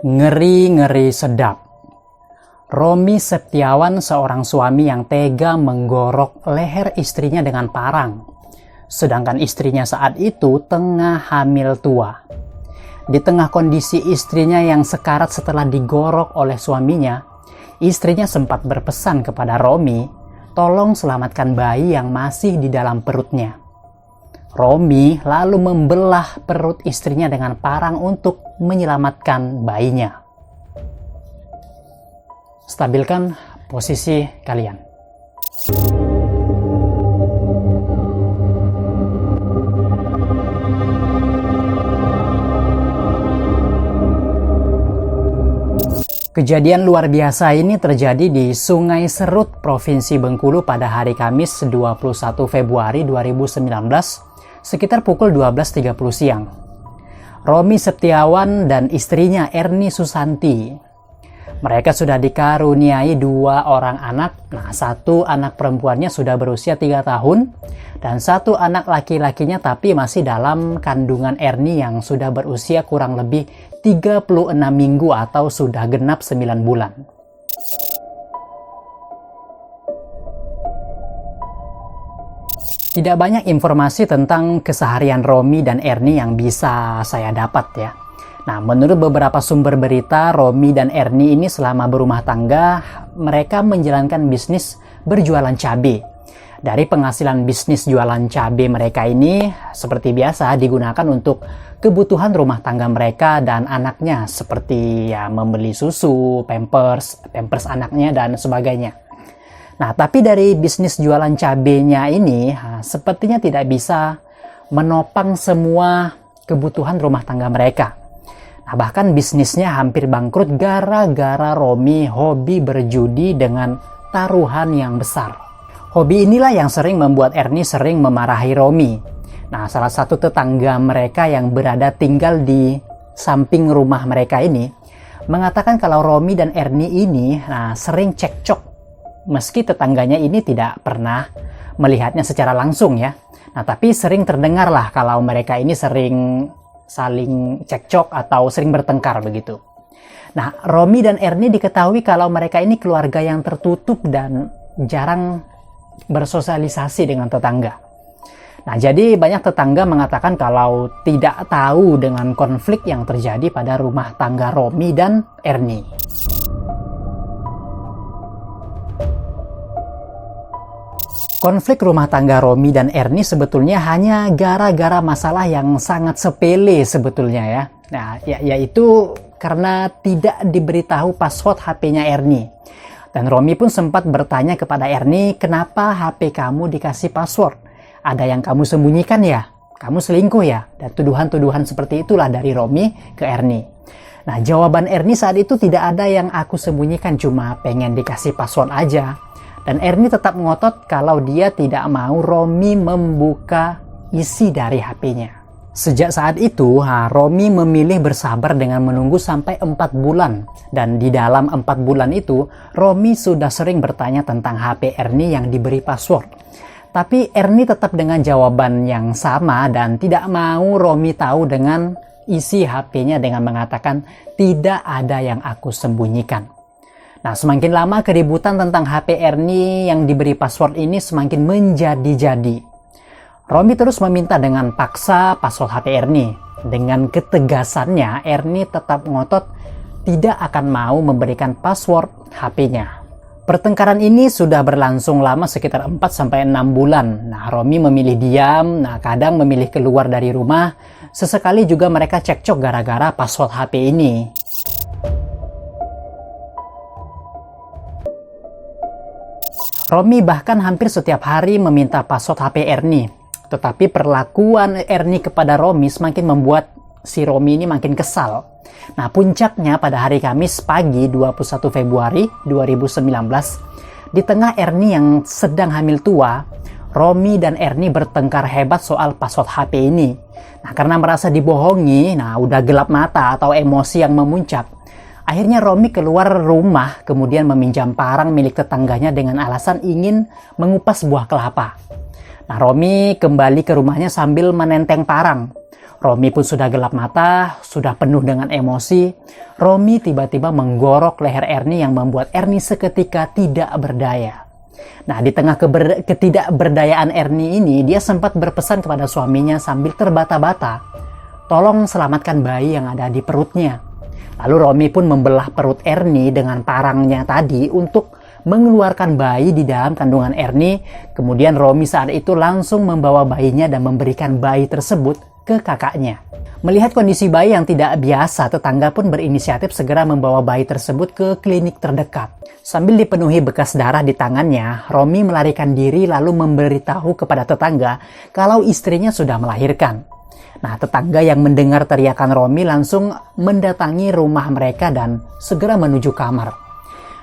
Ngeri-ngeri sedap. Romi Septiawan seorang suami yang tega menggorok leher istrinya dengan parang. Sedangkan istrinya saat itu tengah hamil tua. Di tengah kondisi istrinya yang sekarat setelah digorok oleh suaminya, istrinya sempat berpesan kepada Romi, tolong selamatkan bayi yang masih di dalam perutnya. Romi lalu membelah perut istrinya dengan parang untuk menyelamatkan bayinya. Stabilkan posisi kalian. Kejadian luar biasa ini terjadi di Sungai Serut, Provinsi Bengkulu pada hari Kamis 21 Februari 2019 sekitar pukul 12.30 siang. Romi Septiawan dan istrinya Erni Susanti. Mereka sudah dikaruniai 2 orang anak. Nah, 1 anak perempuannya sudah berusia 3 tahun dan 1 anak laki-lakinya tapi masih dalam kandungan Erni yang sudah berusia kurang lebih 36 minggu atau sudah genap 9 bulan. Tidak banyak informasi tentang keseharian Romi dan Erni yang bisa saya dapat ya. Nah, menurut beberapa sumber berita, Romi dan Erni ini selama berumah tangga, mereka menjalankan bisnis berjualan cabai. Dari penghasilan bisnis jualan cabai mereka ini, seperti biasa digunakan untuk kebutuhan rumah tangga mereka dan anaknya, seperti ya membeli susu, pampers anaknya dan sebagainya. Nah, tapi dari bisnis jualan cabainya ini, sepertinya tidak bisa menopang semua kebutuhan rumah tangga mereka. Nah, bahkan bisnisnya hampir bangkrut gara-gara Romi hobi berjudi dengan taruhan yang besar. Hobi inilah yang sering membuat Erni sering memarahi Romi. Nah, salah satu tetangga mereka yang berada tinggal di samping rumah mereka ini mengatakan kalau Romi dan Erni ini sering cekcok meski tetangganya ini tidak pernah melihatnya secara langsung ya. Nah, tapi sering terdengarlah kalau mereka ini sering saling cekcok atau sering bertengkar begitu. Nah, Romi dan Erni diketahui kalau mereka ini keluarga yang tertutup dan jarang bersosialisasi dengan tetangga. Nah, jadi banyak tetangga mengatakan kalau tidak tahu dengan konflik yang terjadi pada rumah tangga Romi dan Erni. Konflik rumah tangga Romi dan Erni sebetulnya hanya gara-gara masalah yang sangat sepele sebetulnya ya. Nah, yaitu karena tidak diberitahu password HP-nya Erni. Dan Romi pun sempat bertanya kepada Erni, kenapa HP kamu dikasih password? Ada yang kamu sembunyikan ya? Kamu selingkuh ya? Dan tuduhan-tuduhan seperti itulah dari Romi ke Erni. Nah, jawaban Erni saat itu tidak ada yang aku sembunyikan, cuma pengen dikasih password aja. Dan Erni tetap ngotot kalau dia tidak mau Romi membuka isi dari HP-nya. Sejak saat itu, Romi memilih bersabar dengan menunggu sampai 4 bulan. Dan di dalam 4 bulan itu, Romi sudah sering bertanya tentang HP Erni yang diberi password. Tapi Erni tetap dengan jawaban yang sama dan tidak mau Romi tahu dengan isi HP-nya dengan mengatakan tidak ada yang aku sembunyikan. Nah, semakin lama keributan tentang HP Erni yang diberi password ini semakin menjadi-jadi. Romi terus meminta dengan paksa password HP Erni. Dengan ketegasannya, Erni tetap ngotot tidak akan mau memberikan password HP-nya. Pertengkaran ini sudah berlangsung lama sekitar 4-6 bulan. Nah, Romi memilih diam, kadang memilih keluar dari rumah. Sesekali juga mereka cekcok gara-gara password HP ini. Romi bahkan hampir setiap hari meminta password HP Erni. Tetapi perlakuan Erni kepada Romi semakin membuat si Romi ini makin kesal. Nah, puncaknya pada hari Kamis pagi 21 Februari 2019, di tengah Erni yang sedang hamil tua, Romi dan Erni bertengkar hebat soal password HP ini. Nah, karena merasa dibohongi, udah gelap mata atau emosi yang memuncak, akhirnya Romi keluar rumah kemudian meminjam parang milik tetangganya dengan alasan ingin mengupas buah kelapa. Nah, Romi kembali ke rumahnya sambil menenteng parang. Romi pun sudah gelap mata, sudah penuh dengan emosi. Romi tiba-tiba menggorok leher Ernie yang membuat Ernie seketika tidak berdaya. Nah, di tengah ketidakberdayaan Ernie ini, dia sempat berpesan kepada suaminya sambil terbata-bata, "Tolong selamatkan bayi yang ada di perutnya." Lalu Romi pun membelah perut Ernie dengan parangnya tadi untuk mengeluarkan bayi di dalam kandungan Ernie. Kemudian Romi saat itu langsung membawa bayinya dan memberikan bayi tersebut ke kakaknya. Melihat kondisi bayi yang tidak biasa, tetangga pun berinisiatif segera membawa bayi tersebut ke klinik terdekat. Sambil dipenuhi bekas darah di tangannya, Romi melarikan diri lalu memberitahu kepada tetangga kalau istrinya sudah melahirkan. Nah, tetangga yang mendengar teriakan Romi langsung mendatangi rumah mereka dan segera menuju kamar.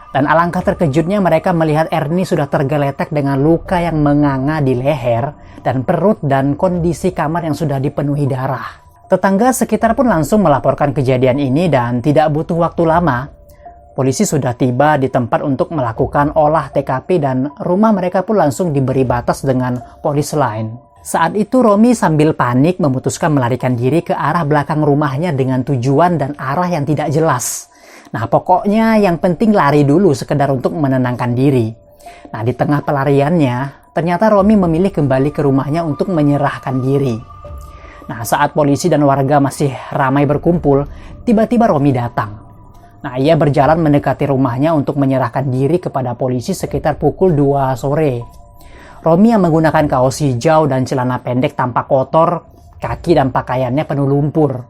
Dan alangkah terkejutnya mereka melihat Ernie sudah tergeletak dengan luka yang menganga di leher dan perut dan kondisi kamar yang sudah dipenuhi darah. Tetangga sekitar pun langsung melaporkan kejadian ini dan tidak butuh waktu lama, polisi sudah tiba di tempat untuk melakukan olah TKP dan rumah mereka pun langsung diberi batas dengan polis lain. Saat itu Romi sambil panik memutuskan melarikan diri ke arah belakang rumahnya dengan tujuan dan arah yang tidak jelas. Nah, pokoknya yang penting lari dulu sekedar untuk menenangkan diri. Nah, di tengah pelariannya, ternyata Romi memilih kembali ke rumahnya untuk menyerahkan diri. Nah, saat polisi dan warga masih ramai berkumpul, tiba-tiba Romi datang. Nah, ia berjalan mendekati rumahnya untuk menyerahkan diri kepada polisi sekitar pukul 2 sore. Romi yang menggunakan kaos hijau dan celana pendek tampak kotor, kaki dan pakaiannya penuh lumpur.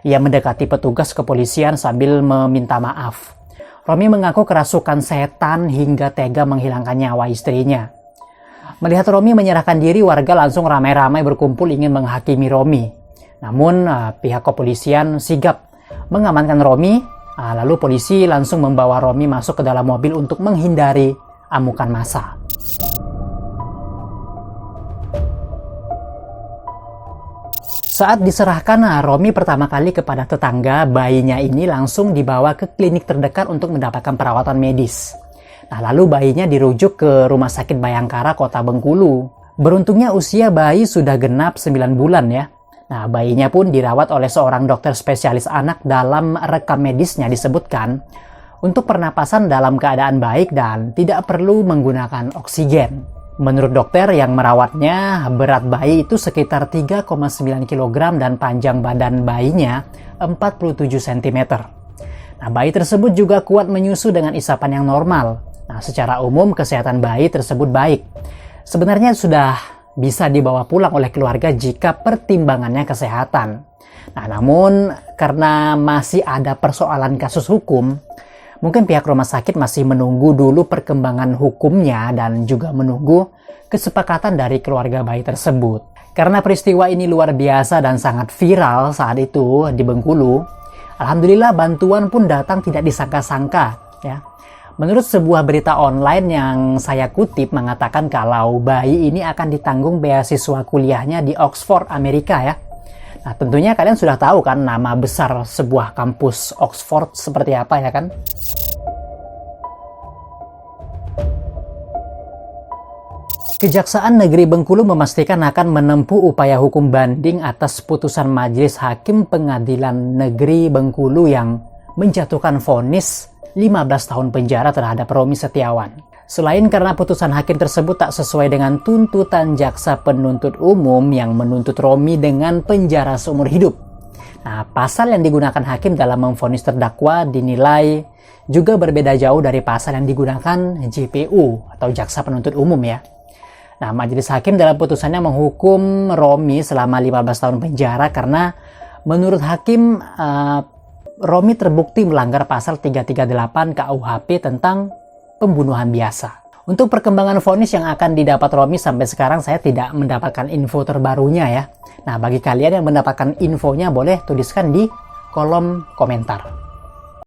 Ia mendekati petugas kepolisian sambil meminta maaf. Romi mengaku kerasukan setan hingga tega menghilangkan nyawa istrinya. Melihat Romi menyerahkan diri, warga langsung ramai-ramai berkumpul ingin menghakimi Romi. Namun pihak kepolisian sigap mengamankan Romi. Lalu polisi langsung membawa Romi masuk ke dalam mobil untuk menghindari amukan massa. Saat diserahkan Romi pertama kali kepada tetangga, bayinya ini langsung dibawa ke klinik terdekat untuk mendapatkan perawatan medis. Nah, lalu bayinya dirujuk ke Rumah Sakit Bayangkara Kota Bengkulu. Beruntungnya usia bayi sudah genap 9 bulan ya. Nah, bayinya pun dirawat oleh seorang dokter spesialis anak. Dalam rekam medisnya disebutkan untuk pernapasan dalam keadaan baik dan tidak perlu menggunakan oksigen. Menurut dokter yang merawatnya, berat bayi itu sekitar 3,9 kg dan panjang badan bayinya 47 cm. Nah, bayi tersebut juga kuat menyusu dengan isapan yang normal. Nah, secara umum kesehatan bayi tersebut baik. Sebenarnya sudah bisa dibawa pulang oleh keluarga jika pertimbangannya kesehatan. Nah, namun karena masih ada persoalan kasus hukum, mungkin pihak rumah sakit masih menunggu dulu perkembangan hukumnya dan juga menunggu kesepakatan dari keluarga bayi tersebut. Karena peristiwa ini luar biasa dan sangat viral saat itu di Bengkulu, alhamdulillah bantuan pun datang tidak disangka-sangka ya. Menurut sebuah berita online yang saya kutip mengatakan kalau bayi ini akan ditanggung beasiswa kuliahnya di Oxford, Amerika ya. Nah, tentunya kalian sudah tahu kan nama besar sebuah kampus Oxford seperti apa ya kan? Kejaksaan Negeri Bengkulu memastikan akan menempuh upaya hukum banding atas putusan Majelis Hakim Pengadilan Negeri Bengkulu yang menjatuhkan vonis 15 tahun penjara terhadap Romi Setiawan. Selain karena putusan hakim tersebut tak sesuai dengan tuntutan jaksa penuntut umum yang menuntut Romi dengan penjara seumur hidup. Nah, pasal yang digunakan hakim dalam memvonis terdakwa dinilai juga berbeda jauh dari pasal yang digunakan JPU atau jaksa penuntut umum ya. Nah, majelis hakim dalam putusannya menghukum Romi selama 15 tahun penjara karena menurut hakim Romi terbukti melanggar pasal 338 KUHP tentang pembunuhan biasa. Untuk perkembangan vonis yang akan didapat Romi sampai sekarang saya tidak mendapatkan info terbarunya ya. Nah, bagi kalian yang mendapatkan infonya boleh tuliskan di kolom komentar.